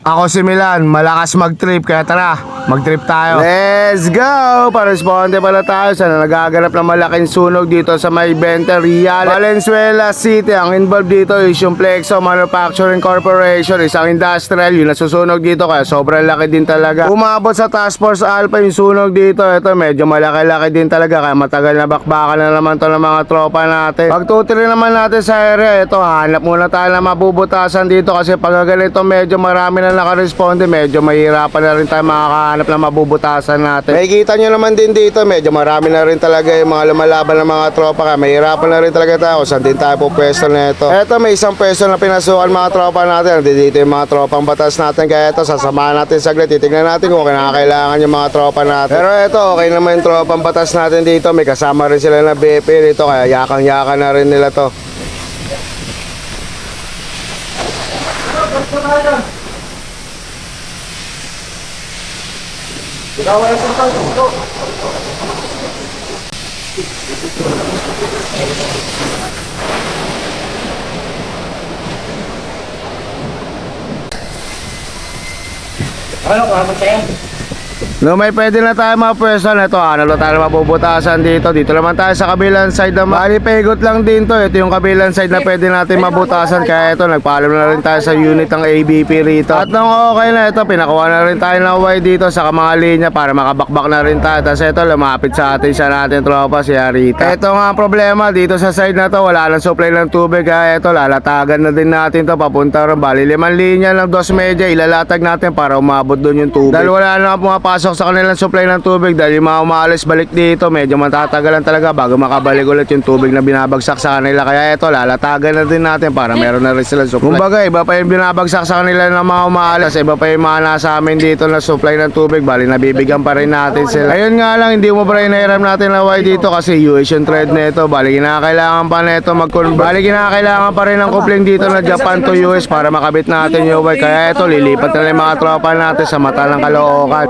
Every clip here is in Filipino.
Ako si Milan, malakas mag-trip, kaya tara, mag-trip tayo. Let's go! Paresponde pala tayo sa nagaganap na malaking sunog dito sa may Bente Real, Valenzuela City. Ang involved dito is yung Plexo Manufacturing Corporation, isang industrial yung nasusunog dito, kaya sobrang laki din talaga. Umabot sa Task Force Alpha yung sunog dito. Ito medyo malaki-laki din talaga, kaya matagal na bakbakan na naman to ng mga tropa natin. Pagtutiri naman natin sa area, ito hanap muna tayo na mabubutasan dito kasi pag ganito medyo marami na nakaresponde, medyo mahirapan na rin tayo makakahanap na mabubutasan natin. Makikita nyo naman din dito, medyo marami na rin talaga yung mga lumalaban ng mga tropa, kaya mahirapan na rin talaga tayo kung saan din tayo po pwesto na ito. Ito may isang pwesto na pinasukan mga tropa natin, dito yung mga tropang batas natin, kaya ito sasamahan natin saglit, titignan natin kung kinakailangan yung mga tropa natin. Pero ito okay naman yung tropang batas natin dito, may kasama rin sila na BP dito, kaya yakang-yakan na rin nila to. Ano ka, masaya? No, may pwede na tayo mapwesto na ito. Ano tayo mabubutasan dito? Dito naman tayo sa kabilang side na bali pegot lang din to. Ito yung kabilang side na pwede natin mabutasan. Kaya ito, nagpaalam na rin tayo sa unit ng ABP rito. At nung okay na ito, pinakuha na rin tayo ng Y dito sa mga linya para makabakbak na rin tayo. Tapos ito, lumapit sa atin siya natin tropa, si Arita. Ito nga ang problema, dito sa side na to, wala nang supply ng tubig. Kaya ito, lalatagan na din natin to papunta rin. Bali 5 linya ng 2 media, ilalatag natin para umabot doon yung tubig. Dahil wala na pumapasok sa kanilang supply ng tubig, dahil yung mga umaalis balik dito, medyo matatagalan talaga bago makabalik ulit yung tubig na binabagsak sa kanila. Kaya ito, lalatagan na din natin para meron na rin silang supply. Kumbaga, iba pa yung binabagsak sa kanila ng mga umaalis, iba pa yung mga nasa amin dito na supply ng tubig, bali nabibigyan pa rin natin sila. Ayun nga lang, hindi mo pa rin nahiram natin na Y dito kasi US yung trade nito, bali kinakailangan pa nito mag-convert. Bali kinakailangan pa rin ng coupling dito na Japan to US para makabit natin yung Y. Kaya ito, lilipat na rin mga tropa natin sa mata ng Caloocan.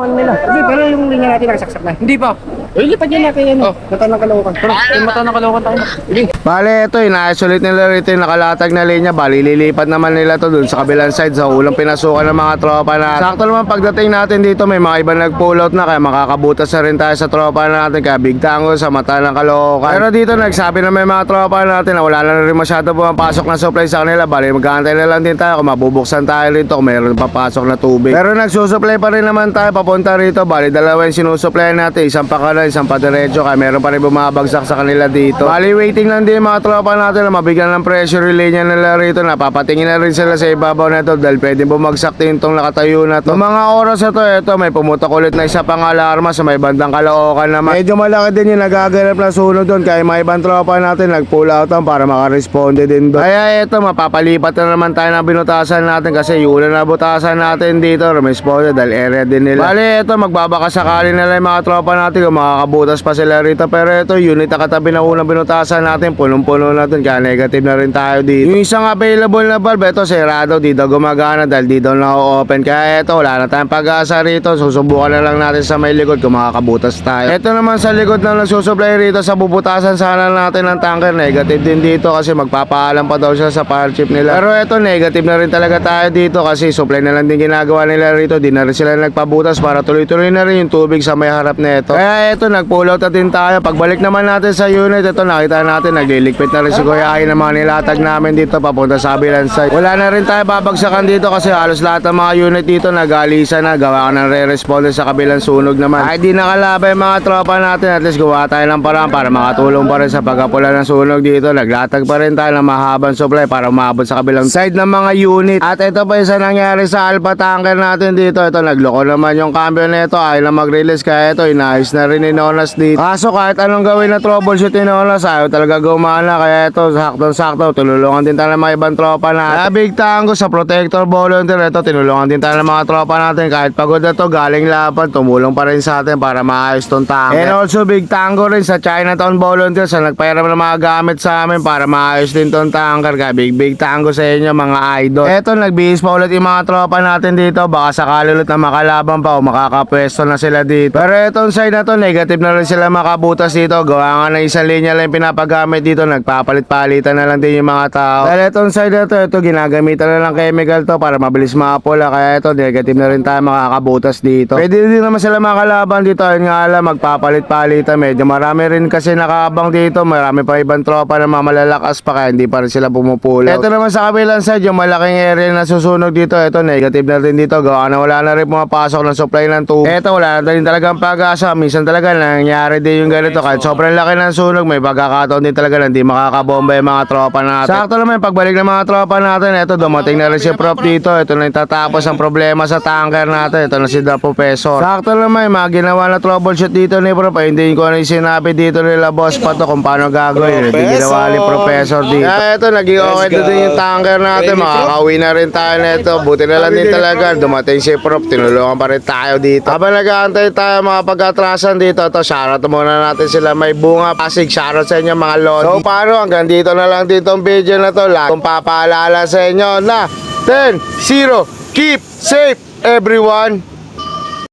Hindi, pero yung linya natin nakasaksak na. Hindi pa. Lilipat niya natin yan. Oh, mata ng Caloocan. Pero yung mata ng Caloocan tayo. Hindi. Bale, ito, ina-isolate nila rito yung nakalatag na linya. Bali, lilipat naman nila to dun sa kabilang side sa ulang pinasukan ng mga tropa na. Sakto naman pagdating natin dito, may mga ibang nag-pull out na, kaya makakabutas na rin tayo sa tropa natin. Kaya big tango sa mata ng Caloocan. Pero dito, nagsabi na may mga tropa natin na wala na rin masyado pumapasok na supply sa kanila. Bali, mag-aantay na lang din tayo kung mabubuksan tayo rito kung mayroon papasok na tubig. Pero nagsusupply pa rin naman tayo papunta rito. Bali, dalawa yung sinusupply natin, isang pa kanan, isang pa diretso, kaya meron pa rin bumabagsak sa kanila dito. Bali, waiting lang din mga tropa natin na mabigyan ng pressure yung linya nila rito. Napapatingin na rin sila sa ibabaw na ito dahil pwede bumagsak din itong nakatayo na to. Noong mga oras na to, ito, may pumutok ulit na isa pang alarma sa may bandang Caloocan naman. Medyo malaki din yung nagaganap na sunog doon, kaya mga ibang tropa natin nag-pull out para makaresponde din doon. Kaya ito, mapapalipat na naman tayo ng binutasan natin kasi yung una na butasan natin dito, responde dahil area din nila. Bali, ito, magbabaka sakali na lang yung mga tropa natin kung makakabutas pa sila rito. Pero ito, unit na katabi na unang binutasan natin, punong-puno na dun, kaya negative na rin tayo dito. Yung isang available na valve, ito, serado, di daw gumagana dahil di daw na-open. Kaya ito, wala na tayong pag-asa rito, susubukan na lang natin sa may likod kung makakabutas tayo. Ito naman sa likod na nagsusupply rito sa bubutasan sana natin ng tanker, negative din dito kasi magpapaalam pa daw siya sa power chip nila. Pero ito, negative na rin talaga tayo dito kasi supply na lang din ginagawa nila rito, di na rin sila nagpabutas para tuloy-tuloy na rin yung tubig sa may harap na ito. Kaya ito, nag-pull out na din tayo. Pagbalik naman natin sa unit, ito, nakita natin nagliligpit na rin si Kuya Ay ng mga nilatag namin dito papunta sa kabilang side. Wala na rin tayo babagsakan dito kasi halos lahat ng mga unit dito nagalisa na, gawa ka ng re-responde sa kabilang sunog naman. Kahit di nakalabay mga tropa natin, at least gawa tayo ng paraan para makatulong pa rin sa pagkapula ng sunog dito. Naglatag pa rin tayo ng mahabang supply para umabot sa kabilang side ng mga unit. At ito pa isa nangyari sa Alpha tanker natin dito. Ito, nagloko naman yung cambio nito, ayaw na mag-release, kaya ito, inayos na rin ni Nonas dito. Kaso kahit anong gawin na troubleshoot ni Nonas, ayaw talaga gumana, kaya ito, sakto-sakto, tululungan din tayo ng mga ibang tropa natin. Big tango sa protector volunteer, ito, tinulungan din tayo ng mga tropa natin. Kahit pagod na to, galing laban, tumulong pa rin sa atin para maayos tong tanker. And also big tango rin sa Chinatown volunteer sa nagpairam ng mga gamit sa amin para maayos din tong tanker. Kaya big tango sa inyo mga idol. Ito, nagbihis pa ulit yung mga tropa natin dito, baka sakali ulit na makalaban pa o makakapwesto na sila dito. Pero itong side na to, negative negative na rin sila makabutas dito. Gawa nga ng isang linya lang yung pinapagamit dito. Nagpapalit-palitan na lang din yung mga tao. Dahil itong side na ito ginagamitan na lang chemical to para mabilis mapula. Kaya ito negative na rin tayo makakabutas dito. Pwede din naman sila makalaban dito. Ayun nga lang, magpapalit-palitan. Medyo marami rin kasi nakaabang dito. Marami pa ibang tropa na malalakas pa kaya hindi pa rin sila pumupula. Ito naman sa kabilang side, yung malaking area na susunog dito. Ito negative na rin dito. Gawa na wala na rin pumapasok ng supply ng tubig. Ito wala na rin talagang pag-asa. Minsan talaga nangyayari din yung ganito. Kahit sobrang laki ng sunog, may pagkakataon din talaga na hindi makakabomba yung mga tropa natin. Sakto naman yung pagbalik ng mga tropa natin. Ito dumating na rin si Prof dito. Ito na yung tatapos ang problema sa tanker natin. Ito na si The Professor. Sakto naman yung mga ginawa na troubleshoot dito ni Prof. Ay hindi ko na yung sinabi dito nila boss pa to kung paano gagawin. Hindi ginawa ni Professor dito. Kaya ito naging okay din yung tanker natin. Makakauwi na rin tayo na ito. Buti na lang din talaga. Dumating si Prof. Tinulungan pa rin tayo dito. Habang nag-aantay tayo mga pag-atrasan dito. Ito shoutout muna natin sila. May bunga Pasig. Shoutout sa inyo mga lodi. So paano hanggang dito na lang dito ang video na to. Lahat kong papaalala sa inyo na 10-0. Keep safe everyone.